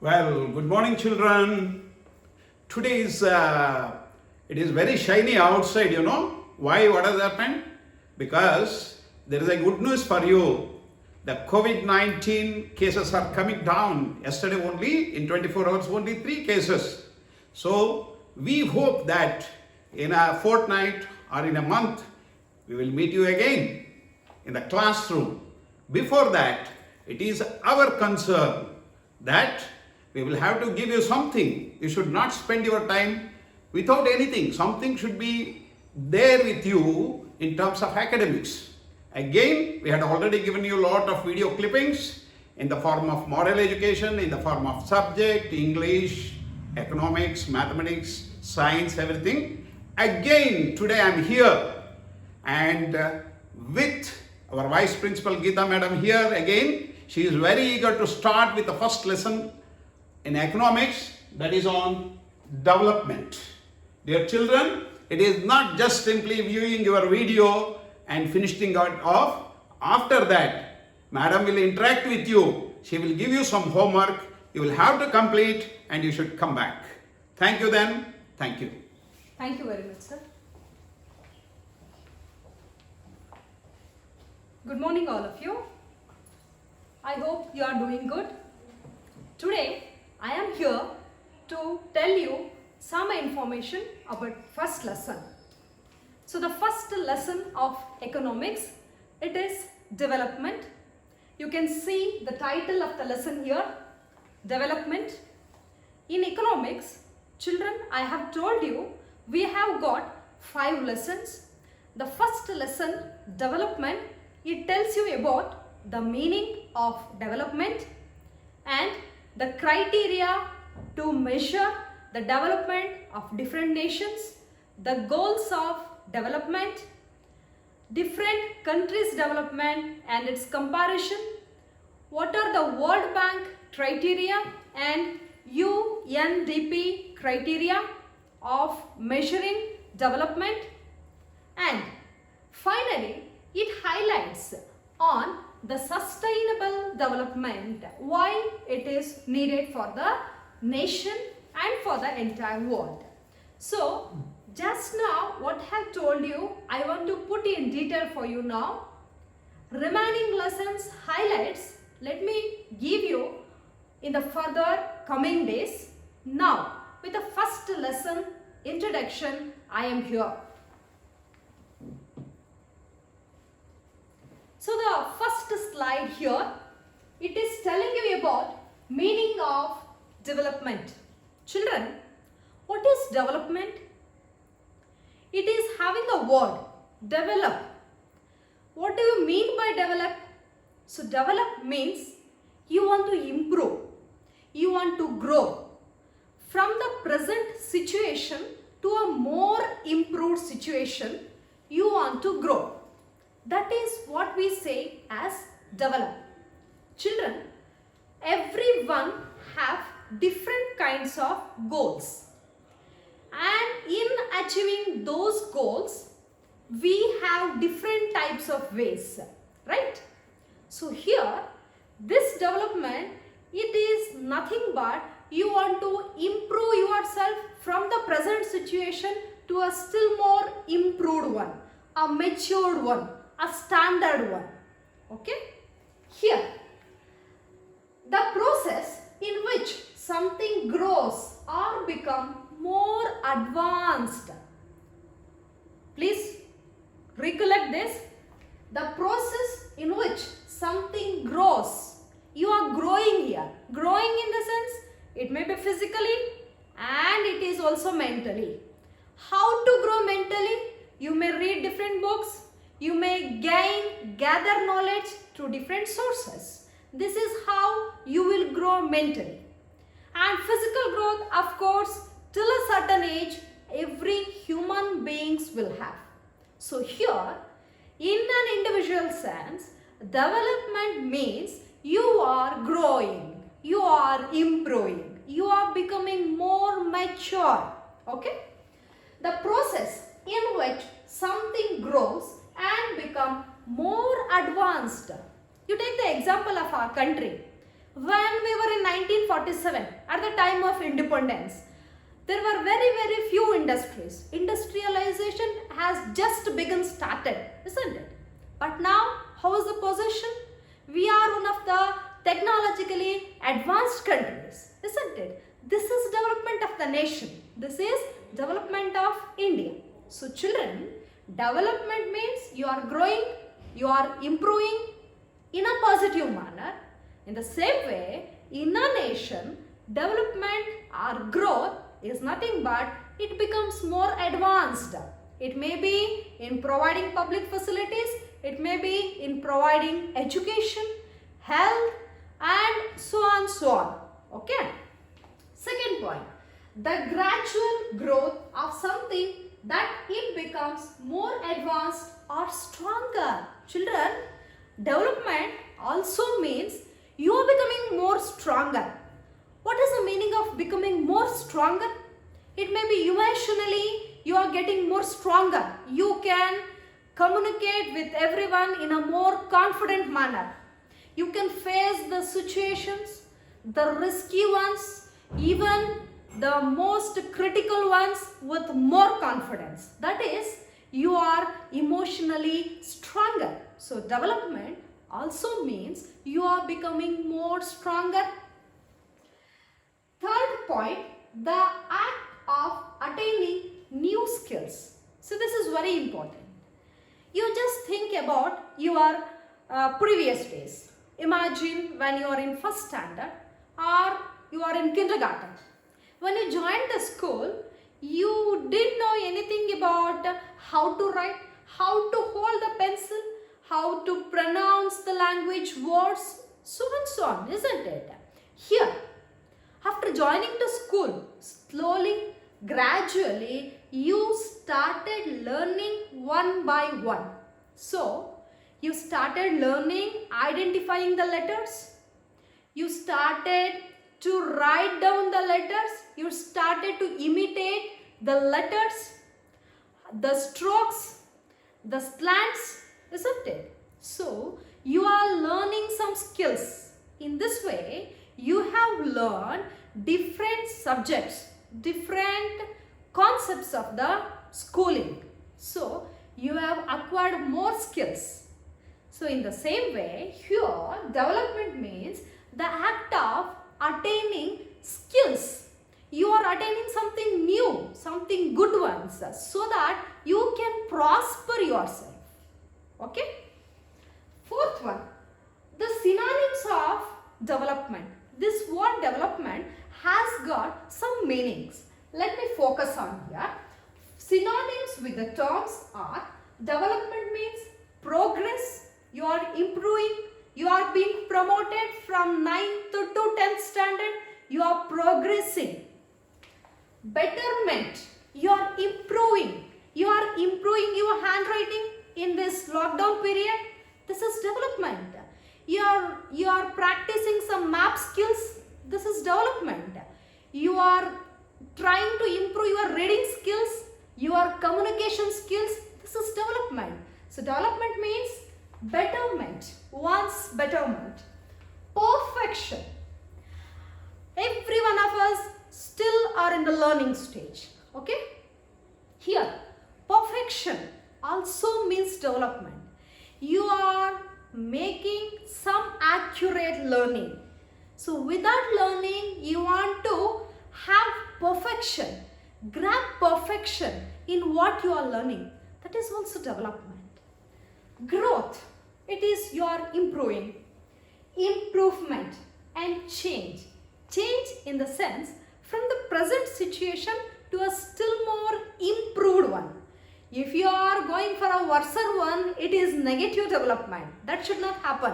Well, good morning, children. Today it is very shiny outside, you know. Why? What has happened? Because there is a good news for you. The COVID-19 cases are coming down. Yesterday only, in 24 hours, only 3 cases. So, we hope that in a fortnight or in a month, we will meet you again in the classroom. Before that, it is our concern that we will have to give you something. You should not spend your time without anything. Something should be there with you in terms of academics. Again, we had already given you a lot of video clippings in the form of moral education, in the form of subject, English, economics, mathematics, science, everything. Again, today I am here and with our Vice Principal Geetha Madam here again. She is very eager to start with the first lesson in economics, that is on development. Dear children, it is not just simply viewing your video and finishing it off. After that, Madam will interact with you. She will give you some homework. You will have to complete and you should come back. Thank you then. Thank you. Thank you very much, sir. Good morning, all of you. I hope you are doing good. Today, I am here to tell you some information about first lesson. So, the first lesson of economics, it is development. You can see the title of the lesson here, development. In economics, children, I have told you, we have got 5 lessons. The first lesson, development, it tells you about the meaning of development and the criteria to measure the development of different nations, the goals of development, different countries' development and its comparison, what are the World Bank criteria and UNDP criteria of measuring development, and finally it highlights on the sustainable development, why it is needed for the nation and for the entire world. So, just now what I have told you, I want to put in detail for you now. Remaining lessons highlights, let me give you in the further coming days. Now, with the first lesson, introduction, I am here. So the first slide here, it is telling you about meaning of development. Children, what is development? It is having a word, develop. What do you mean by develop? So develop means you want to improve, you want to grow from the present situation to a more improved situation. You want to grow. That is what we say as develop. Children, everyone have different kinds of goals. And in achieving those goals, we have different types of ways, right? So here, this development, it is nothing but you want to improve yourself from the present situation to a still more improved one, a matured one, a standard one. Okay? Here, the process in which something grows or become more advanced. Please recollect this. The process in which something grows. You are growing here. Growing in the sense, it may be physically and it is also mentally. How to grow mentally? You may read different books. You may gather knowledge through different sources. This is how you will grow mentally. And physical growth, of course, till a certain age, every human beings will have. So here, in an individual sense, development means you are growing, you are improving, you are becoming more mature. Okay? The process in which something grows and become more advanced. You take the example of our country. When we were in 1947, at the time of independence, there were very few industries. Industrialization has just begun started, isn't it? But now, how is the position? We are one of the technologically advanced countries, isn't it? This is development of the nation. This is development of India. So children, development means you are growing, you are improving in a positive manner. In the same way, in a nation, development or growth is nothing but it becomes more advanced. It may be in providing public facilities, it may be in providing education, health, and so on. Okay. Second point, the gradual growth of something that it becomes more advanced or stronger. Children, development also means you are becoming more stronger. What is the meaning of becoming more stronger? It may be emotionally you are getting more stronger. You can communicate with everyone in a more confident manner. You can face the situations, the risky ones, even the most critical ones with more confidence. That is, you are emotionally stronger. So development also means you are becoming more stronger. Third point, the act of attaining new skills. So this is very important. You just think about your previous days. Imagine when you are in first standard or you are in kindergarten. When you joined the school, you didn't know anything about how to write, how to hold the pencil, how to pronounce the language words, so on, isn't it? Here, after joining the school, slowly, gradually, you started learning one by one. So, you started learning identifying the letters. You started to write down the letters. You started to imitate the letters, the strokes, the slants, isn't it? So, you are learning some skills. In this way, you have learned different subjects, different concepts of the schooling. So, you have acquired more skills. So, in the same way, here development means the act of attaining skills. You are attaining something new, something good ones, so that you can prosper yourself. Okay? Fourth one, the synonyms of development. This word development has got some meanings. Let me focus on here. Synonyms with the terms are development means progress, you are improving, you are being promoted from 9th to 10th standard, you are progressing. Betterment, you are improving your handwriting in this lockdown period. This is development. You are practicing some map skills. This is development. You are trying to improve your reading skills, your communication skills. This is development. So development means betterment, one's betterment. Perfection. Every one of us still are in the learning stage. Okay? Here, perfection also means development. You are making some accurate learning. So without learning, you want to have perfection, grab perfection in what you are learning. That is also development. Growth, it is your improving, improvement and change. Change in the sense from the present situation to a still more improved one. If you are going for a worse one, it is negative development. That should not happen.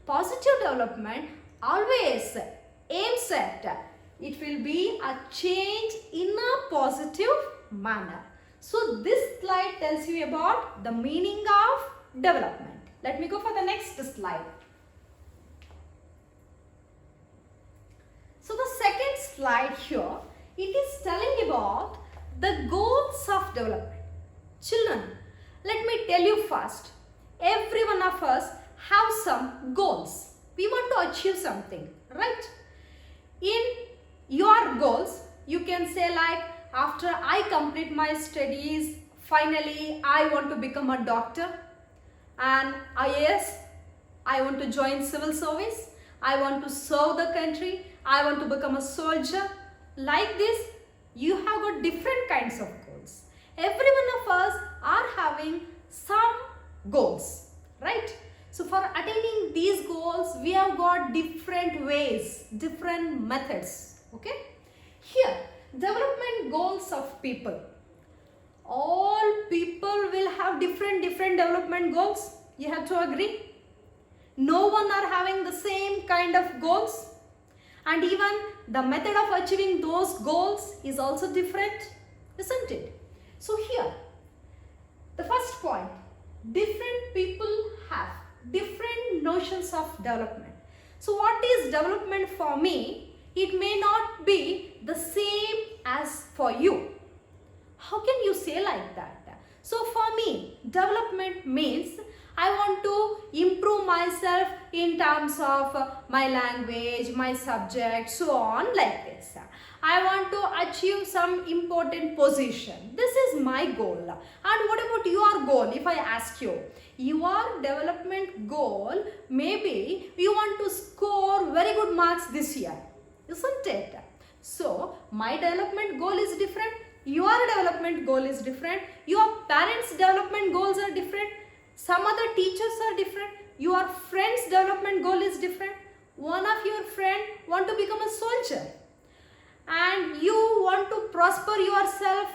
Positive development always aims at it will be a change in a positive manner. So this slide tells you about the meaning of development. Let me go for the next slide. So the second slide here, it is telling about the goals of development. Children, let me tell you first, every one of us have some goals. We want to achieve something, right? In can say like, after I complete my studies, finally I want to become a doctor and IAS, I want to join civil service, I want to serve the country, I want to become a soldier. Like this, you have got different kinds of goals. Every one of us are having some goals, right? So for attaining these goals, we have got different ways, different methods, okay? Here, development goals of people. All people will have different development goals. You have to agree. No one are having the same kind of goals. And even the method of achieving those goals is also different, isn't it? So here, the first point, different people have different notions of development. So what is development for me? It may not be the same as for you. How can you say like that? So for me, development means I want to improve myself in terms of my language, my subject, so on like this. I want to achieve some important position. This is my goal. And what about your goal? If I ask you, your development goal, maybe you want to score very good marks this year, isn't it? So my development goal is different. Your development goal is different. Your parents' development goals are different. Some other teachers are different. Your friend's development goal is different. One of your friend want to become a soldier. And you want to prosper yourself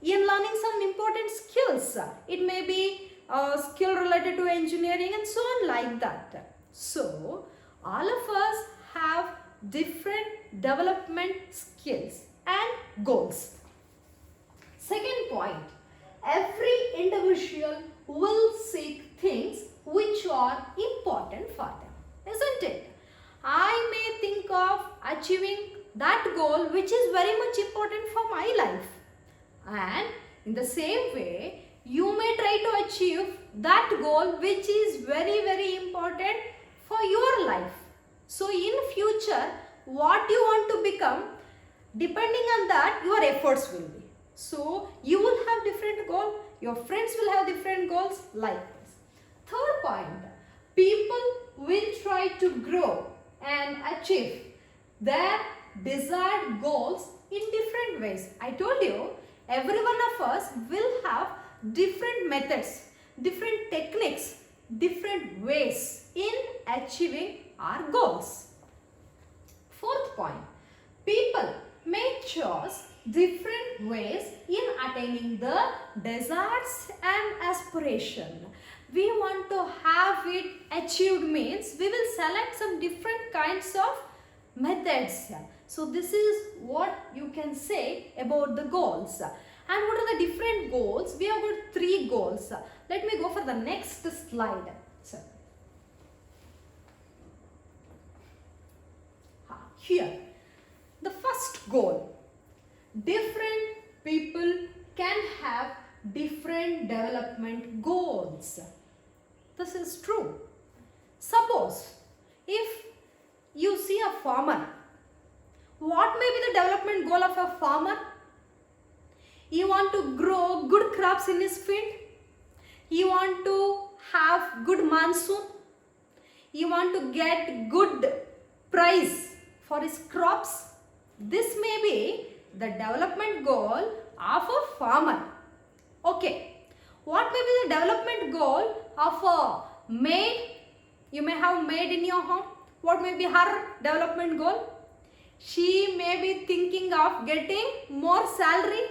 in learning some important skills. It may be a skill related to engineering and so on like that. So, all of us have different development skills and goals. Second point, every individual will seek things which are important for them, isn't it? I may think of achieving that goal which is very much important for my life. And in the same way, you may try to achieve that goal which is very important for your life. So in future, what you want to become, depending on that, your efforts will be. So you will have different goals, your friends will have different goals like this. Third point, people will try to grow and achieve their desired goals in different ways. I told you, every one of us will have different methods, different techniques, different ways in achieving our goals. Fourth point, people may choose different ways in attaining the desires and aspiration. We want to have it achieved means we will select some different kinds of methods. So this is what you can say about the goals. And what are the different goals? We have got 3 goals. Let me go for the next slide. Here, the first goal. Different people can have different development goals. This is true. Suppose if you see a farmer, what may be the development goal of a farmer? He want to grow good crops in his field. He want to have good monsoon. He want to get good price for his crops. This may be the development goal of a farmer. Okay. What may be the development goal of a maid? You may have maid in your home. What may be her development goal? She may be thinking of getting more salary,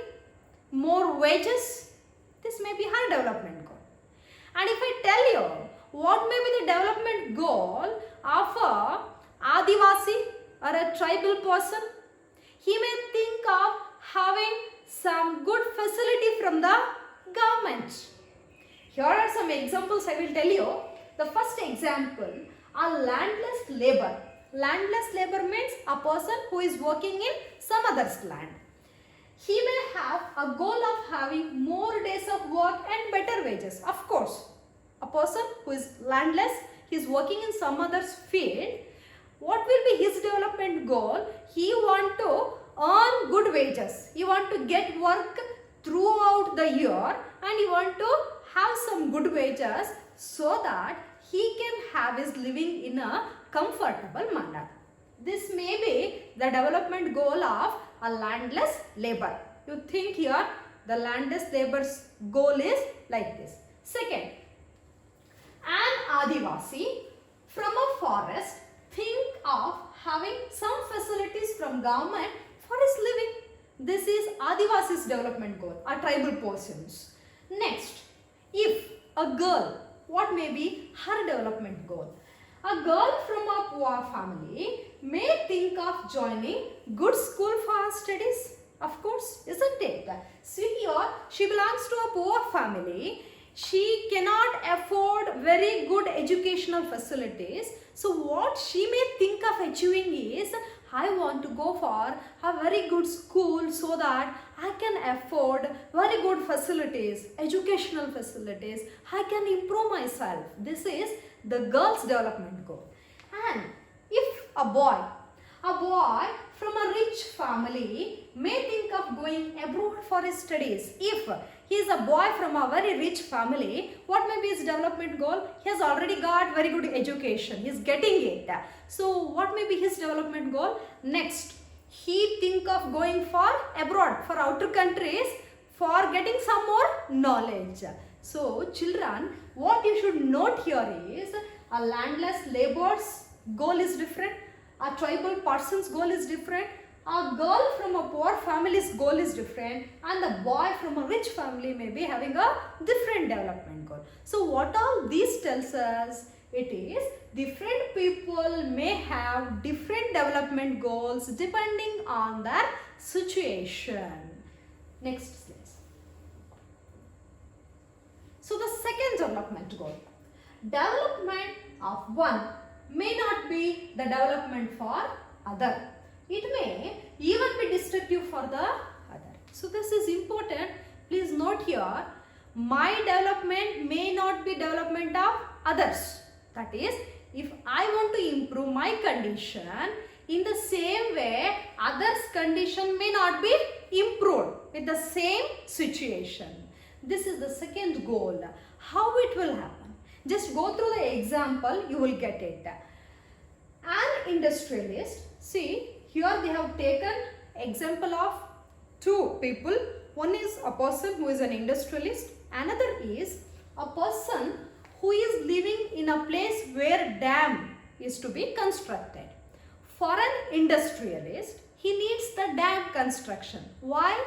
more wages. This may be her development goal. And if I tell you what may be the development goal of a Adivasi or a tribal person, he may think of having some good facility from the government. Here are some examples I will tell you. The first example, a landless labor. Landless labor means a person who is working in some other's land. He may have a goal of having more days of work and better wages. Of course, a person who is landless, he is working in some other's field. What will be his development goal? He want to earn good wages. He want to get work throughout the year and he want to have some good wages so that he can have his living in a comfortable manner. This may be the development goal of a landless labor. You think here the landless labor's goal is like this. Second, an Adivasi from a forest think of having some facilities from government for his living. This is Adivasi's development goal, a tribal persons. Next, if a girl, what may be her development goal? A girl from a poor family may think of joining good school for her studies. Of course, isn't it? See here, she belongs to a poor family. She cannot afford very good educational facilities. So what she may think of achieving is, I want to go for a very good school so that I can afford very good facilities, educational facilities. I can improve myself. This is the girl's development goal. And if a boy from a rich family may think of going abroad for his studies. If he is a boy from a very rich family, what may be his development goal? He has already got very good education. He is getting it. So what may be his development goal? Next, he think of going for abroad, for outer countries, for getting some more knowledge. So children, what you should note here is a landless labor's goal is different. A tribal person's goal is different. A girl from a poor family's goal is different, and the boy from a rich family may be having a different development goal. So what all this tells us? It is different people may have different development goals depending on their situation. Next slide. So the second development goal. Development of one may not be the development for other. It may even be destructive for the other. So this is important. Please note here, my development may not be development of others. That is, if I want to improve my condition, in the same way, others' condition may not be improved with the same situation. This is the second goal. How it will happen? Just go through the example, you will get it. An industrialist, see, here they have taken example of two people. One is a person who is an industrialist. Another is a person who is living in a place where dam is to be constructed. For an industrialist, he needs the dam construction. Why?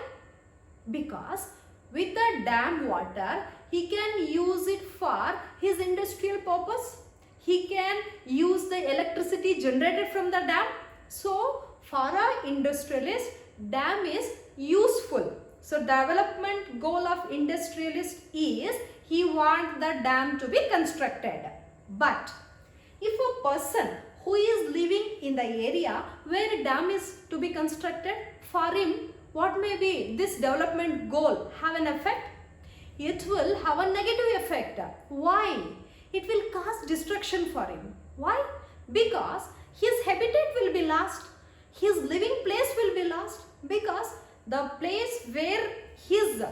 Because with the dam water, he can use it for his industrial purpose. He can use the electricity generated from the dam. So, for an industrialist, dam is useful. So, development goal of industrialist is he wants the dam to be constructed. But, if a person who is living in the area where a dam is to be constructed, for him, what may be this development goal have an effect? It will have a negative effect. Why? It will cause destruction for him. Why? Because his habitat will be lost. His living place will be lost. Because the place where his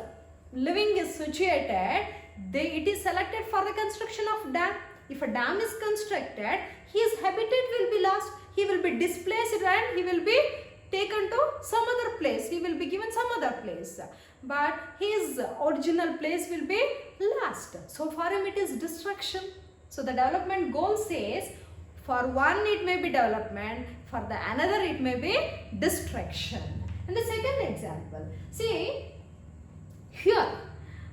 living is situated, it is selected for the construction of dam. If a dam is constructed, his habitat will be lost. He will be displaced and he will be taken to some other place. He will be given some other place. But his original place will be lost. So for him it is destruction. So the development goal says, for one it may be development, for the another it may be destruction. And the second example, see here,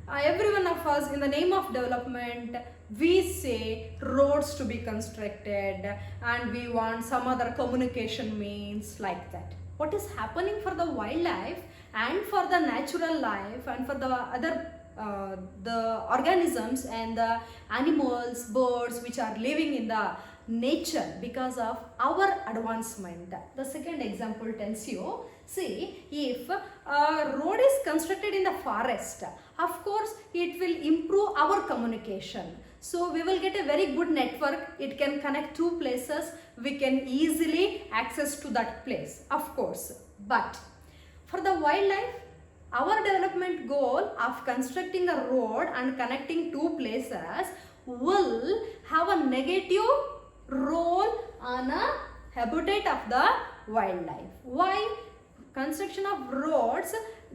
every one of us in the name of development, we say roads to be constructed and we want some other communication means like that. What is happening for the wildlife and for the natural life and for the other the organisms and the animals, birds which are living in the nature because of our advancement. The second example tells you, see, if a road is constructed in the forest, of course it will improve our communication. So we will get a very good network. It can connect two places. We can easily access to that place, of course. But For the wildlife, our development goal of constructing a road and connecting two places will have a negative role on a habitat of the wildlife. Why? Construction of roads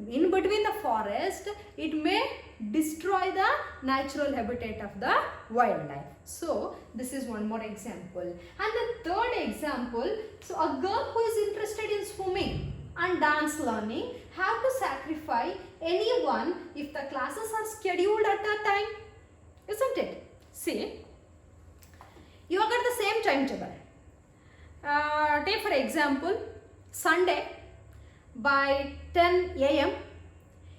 in between the forest, it may destroy the natural habitat of the wildlife. So this is one more example. And the third example, so a girl who is interested in swimming and dance learning have to sacrifice anyone if the classes are scheduled at a time, isn't it? See, you have got the same timetable. Take for example, Sunday by 10 a.m.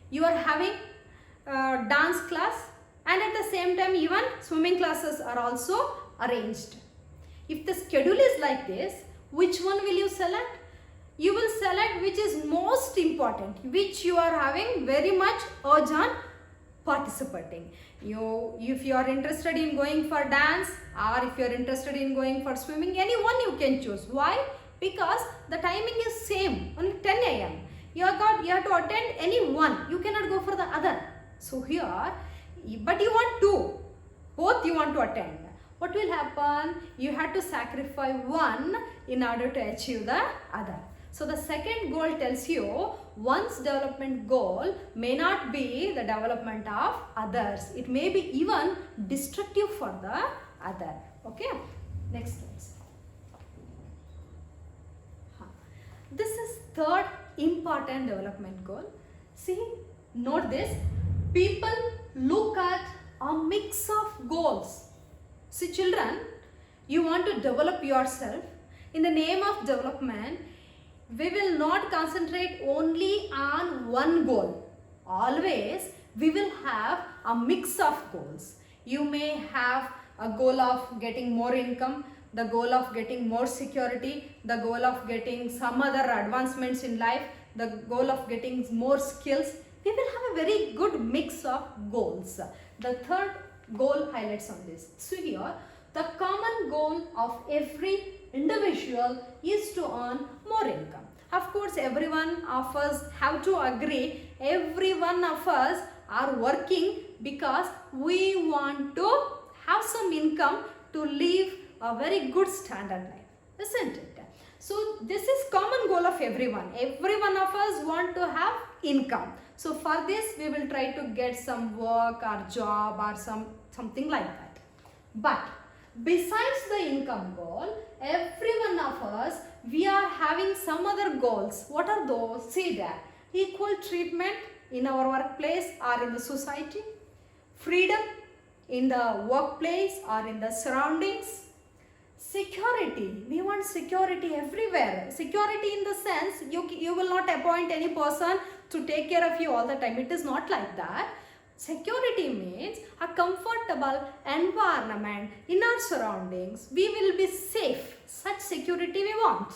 you are having dance class, and at the same time even swimming classes are also arranged. If the schedule is like this, which one will you select? You will select which is most important, which you are having very much urge on participating. If you are interested in going for dance, or if you are interested in going for swimming, any one you can choose. Why? Because the timing is same, only 10 a.m. You have to attend any one. You cannot go for the other. So here, but you want two. Both you want to attend. What will happen? You have to sacrifice one in order to achieve the other. So the second goal tells you one's development goal may not be the development of others. It may be even destructive for the other. Okay. Next slide. This is third important development goal. See, note this. People look at a mix of goals. See children, you want to develop yourself. In the name of development, we will not concentrate only on one goal. Always we will have a mix of goals. You may have a goal of getting more income, the goal of getting more security, the goal of getting some other advancements in life, the goal of getting more skills. We will have a very good mix of goals. The third goal highlights on this. So here, the common goal of every individual is to earn more income. Of course, every one of us have to agree, every one of us are working because we want to have some income to live a very good standard life, isn't it? So this is common goal of everyone. Every one of us want to have income. So for this we will try to get some work or job or something like that. But besides the income goal, every one of us, we are having some other goals. What are those? See there. Equal treatment in our workplace or in the society. Freedom in the workplace or in the surroundings. Security. We want security everywhere. Security in the sense you will not appoint any person to take care of you all the time. It is not like that. Security means a comfortable environment in our surroundings. We will be safe. Such security we want.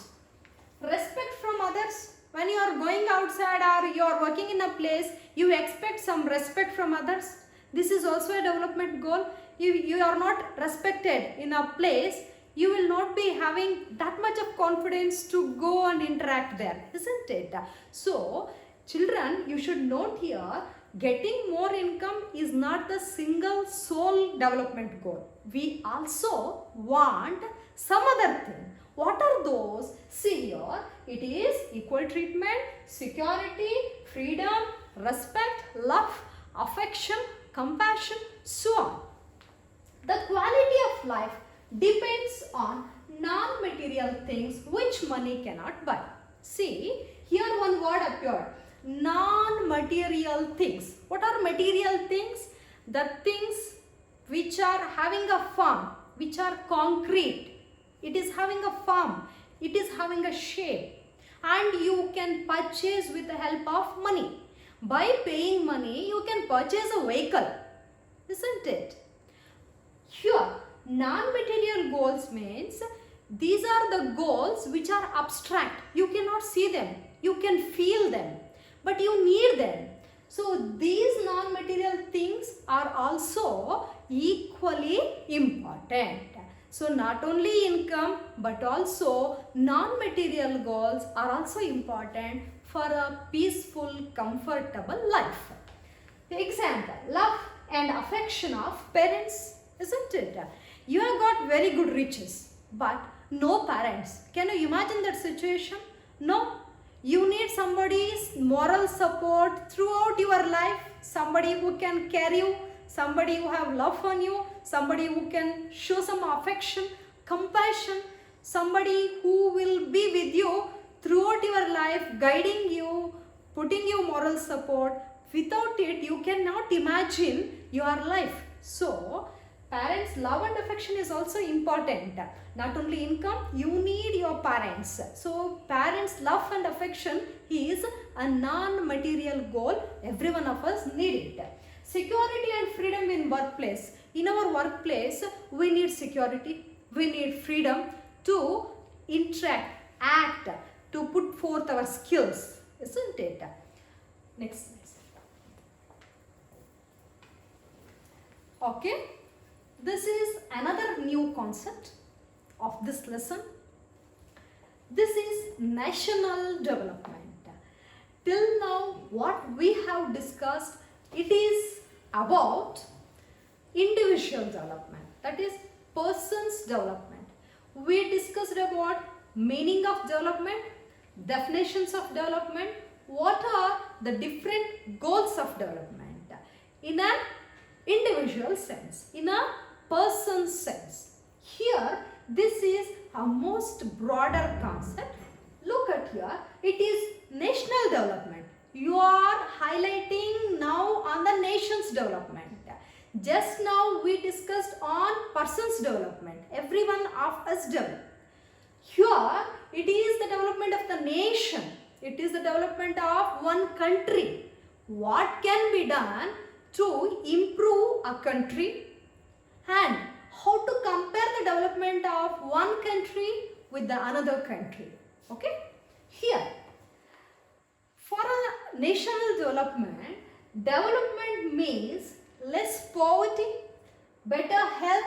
Respect from others. When you are going outside or you are working in a place, you expect some respect from others. This is also a development goal. You are not respected in a place, you will not be having that much of confidence to go and interact there, isn't it? So, children, you should note here, getting more income is not the single sole development goal. We also want some other thing. What are those? See here, it is equal treatment, security, freedom, respect, love, affection, compassion, so on. The quality of life depends on non-material things which money cannot buy. See, here one word appeared, non-material things. What are material things? The things which are having a form, which are concrete. It is having a form, it is having a shape, and you can purchase with the help of money. By paying money, you can purchase a vehicle, isn't it? Here, non-material goals means these are the goals which are abstract. You cannot see them, you can feel them, but you need them. So these non-material things are also equally important. So not only income but also non-material goals are also important for a peaceful, comfortable life. Example, love and affection of parents, isn't it? You have got very good riches but no parents. Can you imagine that situation? No. You need somebody's moral support throughout your life, somebody who can carry you, somebody who have love on you, somebody who can show some affection, compassion, somebody who will be with you throughout your life, guiding you, putting you moral support. Without it, you cannot imagine your life. So, parents' love and affection is also important. Not only income, you need your parents. So, parents' love and affection is a non-material goal. Every one of us need it. Security and freedom in workplace. In our workplace, we need security, we need freedom to interact, act, to put forth our skills, isn't it? Next. Okay, this is another new concept of this lesson. This is national development. Till now, what we have discussed, it is about individual development, that is person's development. We discussed about meaning of development, definitions of development, what are the different goals of development in an individual sense, in a person's sense. Here, this is a most broader concept. Look at here, it is national development. You are highlighting now on the nation's development. Just now we discussed on person's development. Everyone of us develop. Here, it is the development of the nation. It is the development of one country. What can be done to improve a country and how to compare the development of one country with the another country. Okay? Here, for a national development, development means less poverty, better health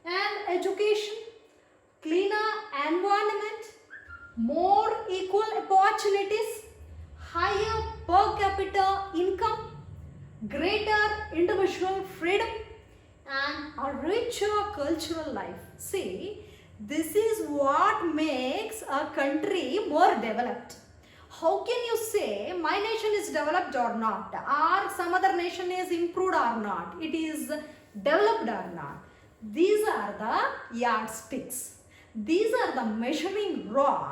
and education, cleaner environment, more equal opportunities, higher per capita income, greater individual freedom and a richer cultural life. See, this is what makes a country more developed. How can you say my nation is developed or not, or some other nation is improved or not, it is developed or not? These are the yardsticks. These are the measuring rods